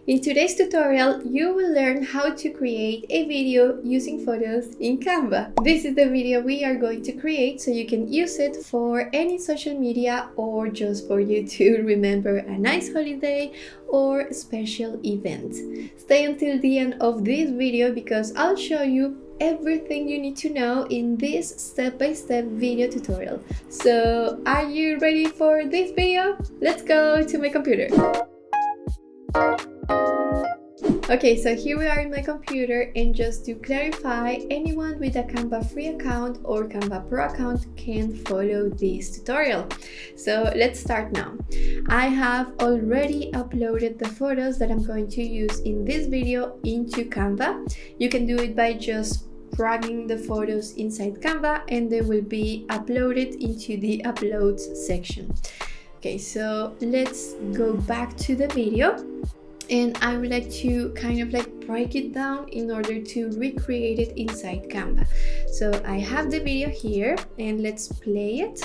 In today's tutorial, you will learn how to create a video using photos in Canva. This is the video we are going to create so you can use it for any social media or just for you to remember a nice holiday or special event. Stay until the end of this video because I'll show you everything you need to know in this step-by-step video tutorial. So, are you ready for this video? Let's go to my computer. Okay, so here we are in my computer, and just to clarify, anyone with a Canva free account or Canva Pro account can follow this tutorial. So let's start now. I have already uploaded the photos that I'm going to use in this video into Canva. You can do it by just dragging the photos inside Canva and they will be uploaded into the uploads section. Okay, so let's go back to the video. And I would like to kind of break it down in order to recreate it inside Canva. So I have the video here and let's play it.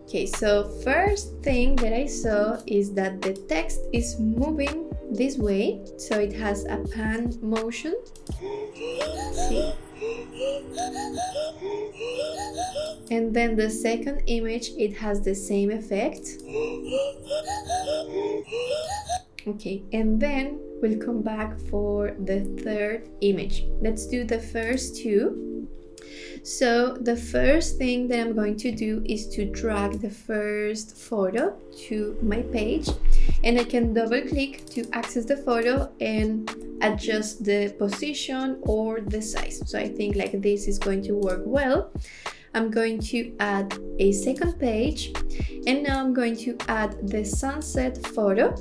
Okay, so first thing that I saw is that the text is moving this way, so it has a pan motion. See? And then the second image, it has the same effect. Okay, and then we'll come back for the third image. Let's do the first two. So the first thing that I'm going to do is to drag the first photo to my page, and I can double click to access the photo and adjust the position or the size. So I think like this is going to work well. I'm going to add a second page, and now I'm going to add the sunset photo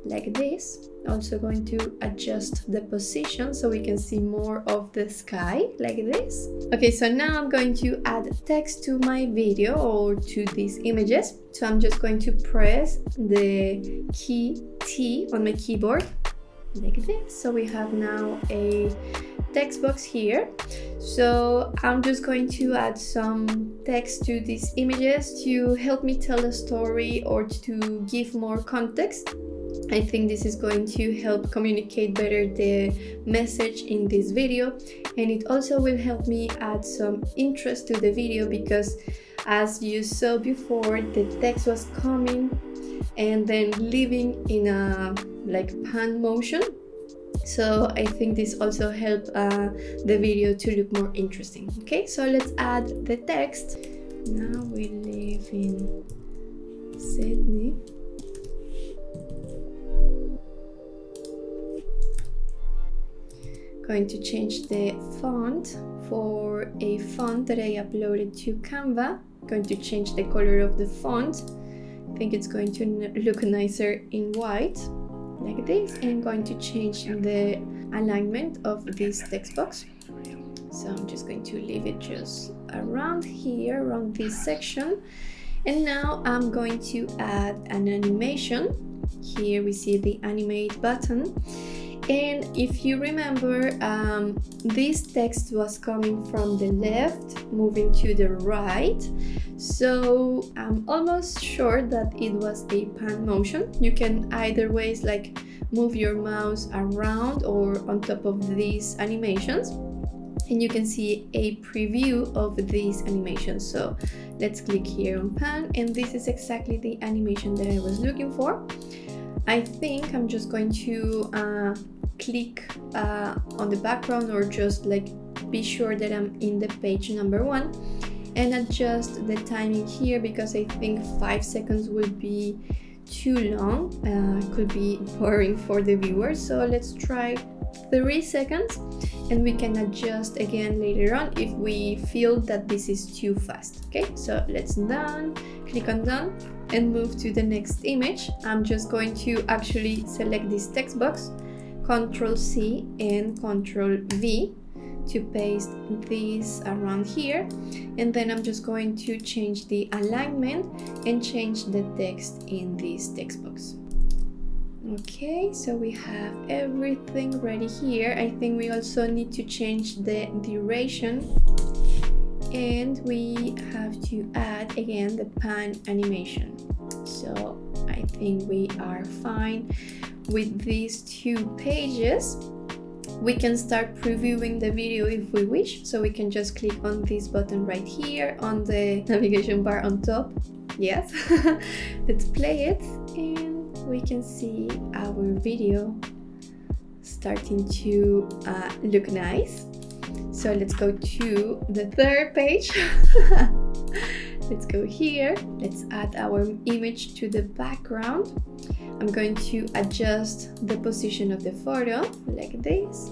like this. Also going to adjust the position so we can see more of the sky like this. Okay, so now I'm going to add text to my video or to these images. So I'm just going to press the key T on my keyboard like this. So we have now a text box here. So I'm just going to add some text to these images to help me tell a story or to give more context. I think this is going to help communicate better the message in this video, and it also will help me add some interest to the video because as you saw before, the text was coming and then leaving in a pan motion. So I think this also helped the video to look more interesting. Okay, so let's add the text. Now we live in Sydney. Going to change the font for a font that I uploaded to Canva. Going to change the color of the font. I think it's going to look nicer in white like this, and going to change the alignment of this text box. So I'm just going to leave it just around here, around this section. And now I'm going to add an animation. Here we see the animate button. And if you remember, this text was coming from the left, moving to the right. So I'm almost sure that it was a pan motion. You can either ways move your mouse around or on top of these animations. And you can see a preview of these animations. So let's click here on pan, and this is exactly the animation that I was looking for. I think I'm just going to click on the background or just be sure that I'm in the page number 1 and adjust the timing here because I think 5 seconds will be too long. Could be boring for the viewer. So let's try 3 seconds, and we can adjust again later on if we feel that this is too fast. Okay, so let's done, click on done and move to the next image. I'm just going to actually select this text box, Ctrl C and Ctrl V to paste this around here, and then I'm just going to change the alignment and change the text in this text box. Okay, so we have everything ready here. I think we also need to change the duration, and we have to add again the pan animation. So I I think we are fine with these 2 pages. We can start previewing the video if we wish, so we can just click on this button right here on the navigation bar on top. Yes. Let's play it and we can see our video starting to look nice. So let's go to the 3rd page. Let's go here. Let's add our image to the background. I'm going to adjust the position of the photo like this.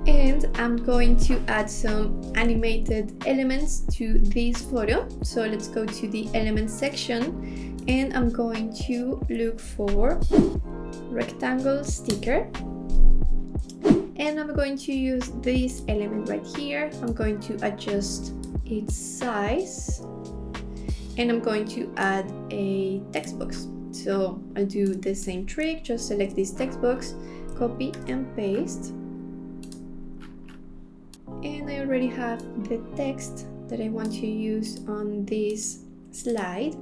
And I'm going to add some animated elements to this photo. So let's go to the elements section and I'm going to look for rectangle sticker. And I'm going to use this element right here. I'm going to adjust its size and I'm going to add a text box. So I'll do the same trick, just select this text box, copy and paste. And I already have the text that I want to use on this slide.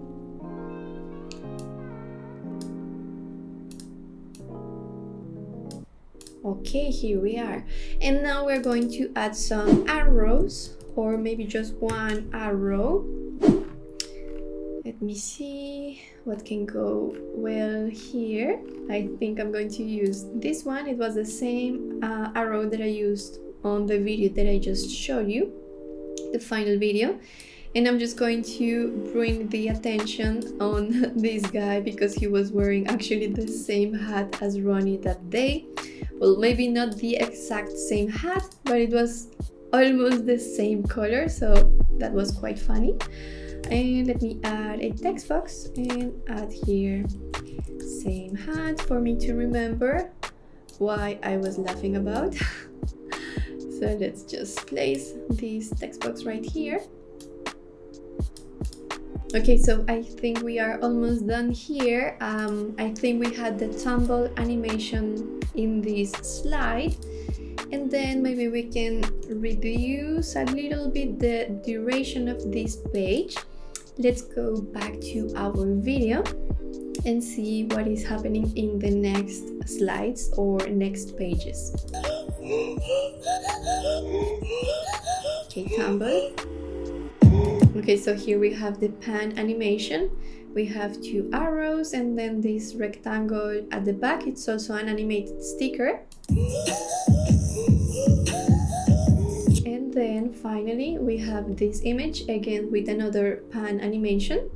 Okay, here we are. And now we're going to add some arrows, or maybe just one arrow. Let me see what can go well here. I think I'm going to use this one. It was the same arrow that I used on the video that I just showed you, the final video. And I'm just going to bring the attention on this guy because he was wearing actually the same hat as Ronnie that day. Well, maybe not the exact same hat, but it was almost the same color, so that was quite funny. And let me add a text box and add here same hat for me to remember why I was laughing about. So let's just place this text box right here. Okay, so I think we are almost done here. I think we had the tumble animation in this slide, and then maybe we can reduce a little bit the duration of this page. Let's go back to our video and see what is happening in the next slides or next pages. Okay, tumble. Okay, so here we have the pan animation. We have 2 arrows and then this rectangle at the back. It's also an animated sticker. And then finally we have this image again with another pan animation.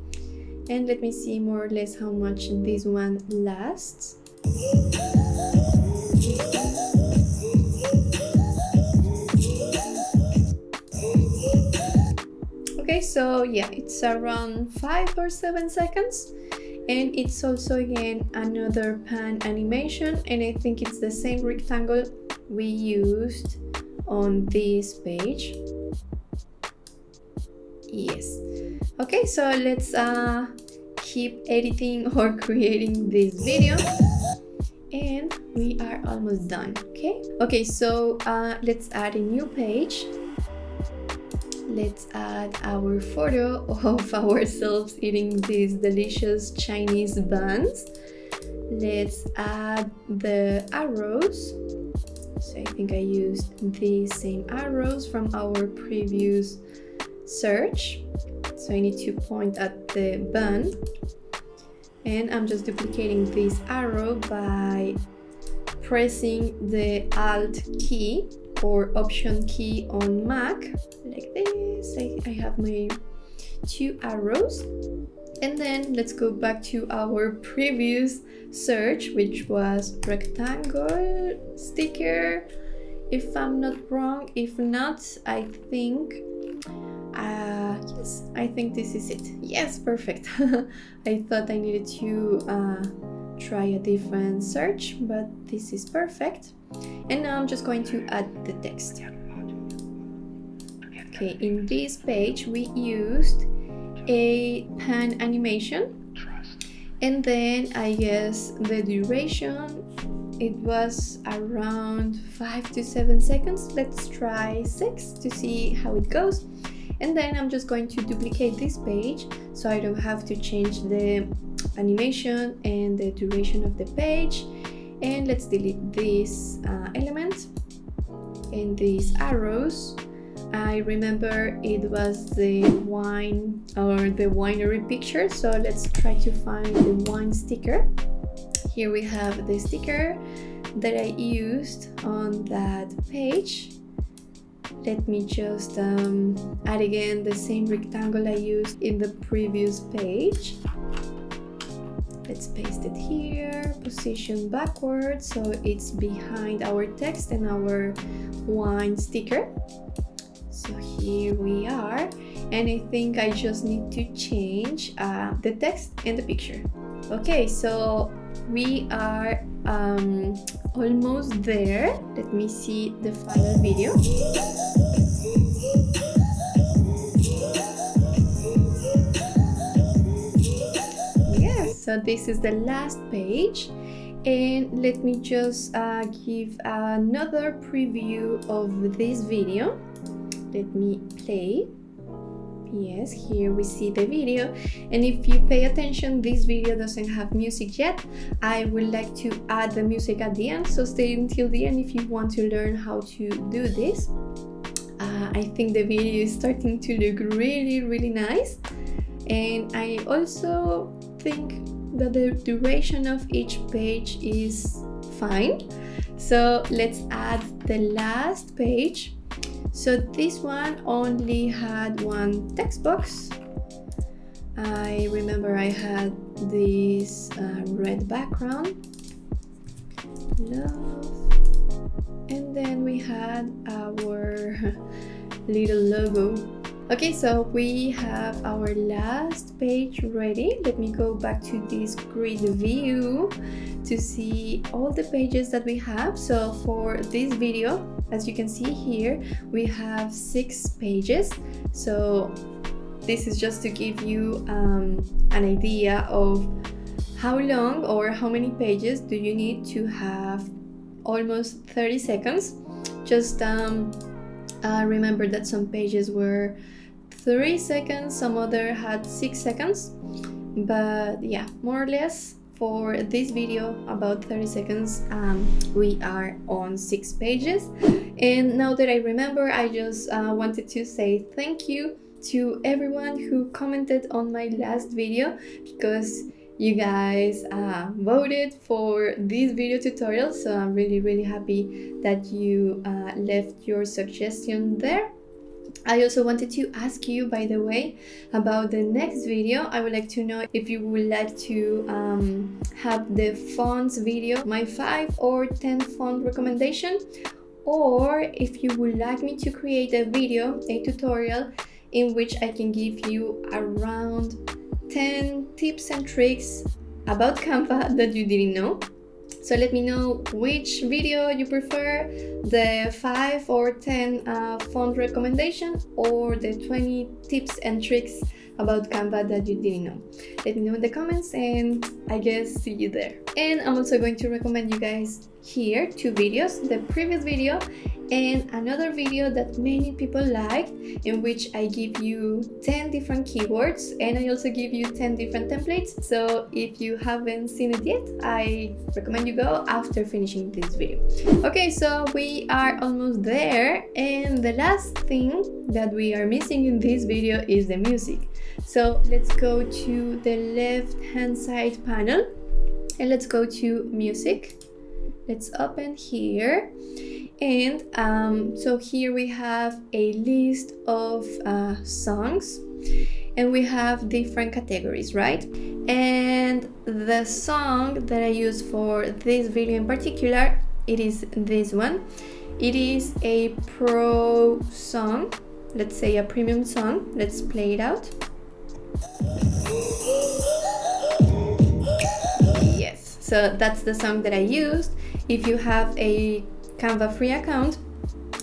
And let me see more or less how much this one lasts. Okay, so yeah, it's around 5 or 7 seconds. And it's also again another pan animation, and I think it's the same rectangle we used on this page. Yes. Okay, so let's keep editing or creating this video. And we are almost done. Okay, so let's add a new page. Let's add our photo of ourselves eating these delicious Chinese buns. Let's add the arrows. So I think I used these same arrows from our previous search. So I need to point at the bun. And I'm just duplicating this arrow by pressing the Alt key or Option key on Mac, like this. I have my 2 arrows. And then let's go back to our previous search, which was rectangle sticker, if I'm not wrong. If not, I think yes, I think this is it. Yes, perfect. I thought I needed to try a different search, but this is perfect. And now I'm just going to add the text. Okay, in this page we used a pan animation, and then I guess the duration, it was around 5 to 7 seconds. Let's try 6 to see how it goes. And then I'm just going to duplicate this page so I don't have to change the animation and the duration of the page. And let's delete this element and these arrows. I remember it was the wine or the winery picture, so let's try to find the wine sticker. Here we have the sticker that I used on that page. Let me just add again the same rectangle I used in the previous page. Let's paste it here, position backwards so it's behind our text and our wine sticker. So here we are, and I think I just need to change the text and the picture. Okay, so we are almost there. Let me see the final video. Yes, so this is the last page. And let me just give another preview of this video. Let me play. Yes, here we see the video, and if you pay attention, this video doesn't have music yet. I would like to add the music at the end, so stay until the end if you want to learn how to do this. I think the video is starting to look really nice, and I also think that the duration of each page is fine. So let's add the last page. So this one only had one text box. I remember I had this red background, love, and then we had our little logo. Okay, so we have our last page ready. Let me go back to this grid view to see all the pages that we have. So for this video, as you can see here, we have 6 pages. So this is just to give you an idea of how long or how many pages do you need to have almost 30 seconds. Just remember that some pages were 3 seconds, some other had 6 seconds, but yeah, more or less for this video about 30 seconds. We are on 6 pages, and now that I remember, I just wanted to say thank you to everyone who commented on my last video, because you guys voted for this video tutorial, so I'm really happy that you left your suggestion there. I also wanted to ask you, by the way, about the next video. I would like to know if you would like to have the fonts video, my 5 or 10 font recommendation, or if you would like me to create a video, a tutorial, in which I can give you around 10 tips and tricks about Canva that you didn't know. So let me know which video you prefer, the 5 or 10 font recommendation, or the 20 tips and tricks about Canva that you didn't know. Let me know in the comments, and I guess see you there. And I'm also going to recommend you guys here 2 videos, the previous video and another video that many people liked, in which I give you 10 different keywords, and I also give you 10 different templates. So if you haven't seen it yet, I recommend you go after finishing this video. Okay, so we are almost there, and the last thing that we are missing in this video is the music. So let's go to the left hand side panel and let's go to music. Let's open here, and so here we have a list of songs, and we have different categories, right? And the song that I use for this video in particular, it is this one. It is a pro song, let's say a premium song. Let's play it out. Yes, so that's the song that I used. If you have a Canva free account,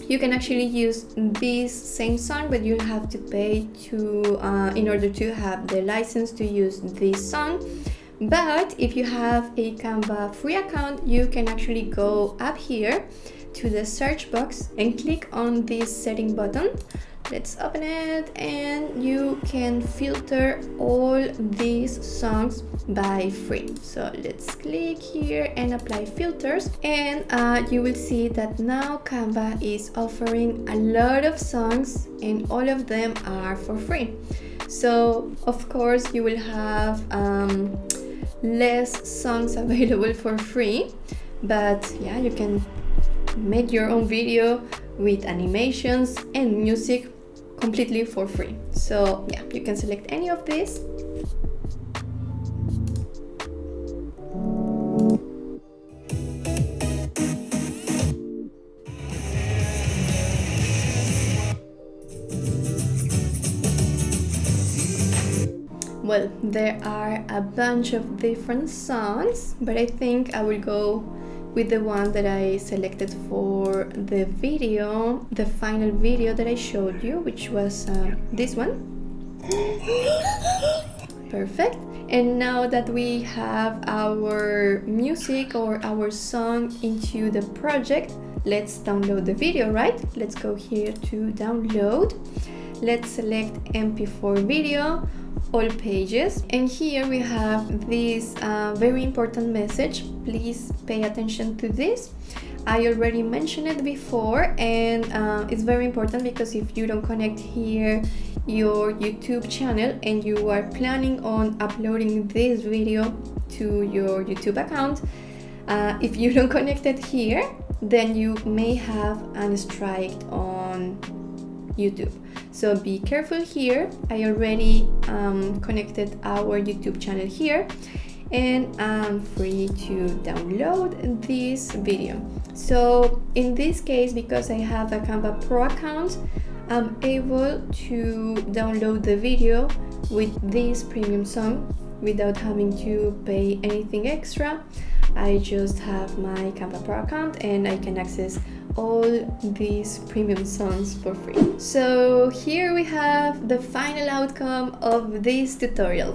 you can actually use this same song, but you'll have to pay to in order to have the license to use this song. But if you have a Canva free account, you can actually go up here to the search box and click on this setting button, Let's open it, and you can filter all these songs by free. So let's click here and apply filters, and you will see that now Canva is offering a lot of songs and all of them are for free. So of course you will have less songs available for free, but yeah, you can make your own video with animations and music completely for free. So yeah, you can select any of these. Well, there are a bunch of different songs, but I think I will go with the one that I selected for the video, the final video that I showed you, which was this one. Perfect. And now that we have our music or our song into the project, let's download the video, right? Let's go here to download. Let's select MP4 video, all pages, and here we have this very important message. Please pay attention to this. I already mentioned it before, and it's very important because if you don't connect here your YouTube channel and you are planning on uploading this video to your YouTube account, if you don't connect it here, then you may have a strike on YouTube. So be careful here. I already connected our YouTube channel here, and I'm free to download this video. So in this case, because I have a Canva Pro account, I'm able to download the video with this premium song without having to pay anything extra. I just have my Canva Pro account and I can access all these premium songs for free. So here we have the final outcome of this tutorial.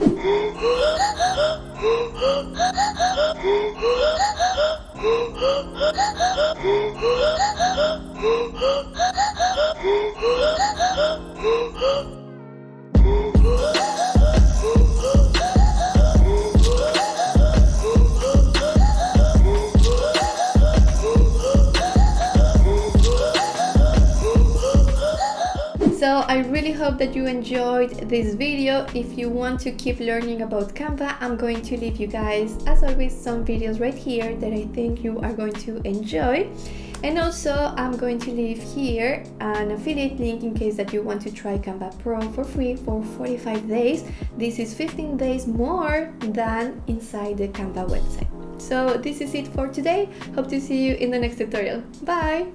So I really hope that you enjoyed this video. If you want to keep learning about Canva, I'm going to leave you guys, as always, some videos right here that I think you are going to enjoy. And also I'm going to leave here an affiliate link in case that you want to try Canva Pro for free for 45 days. This is 15 days more than inside the Canva website. So this is it for today. Hope to see you in the next tutorial. Bye!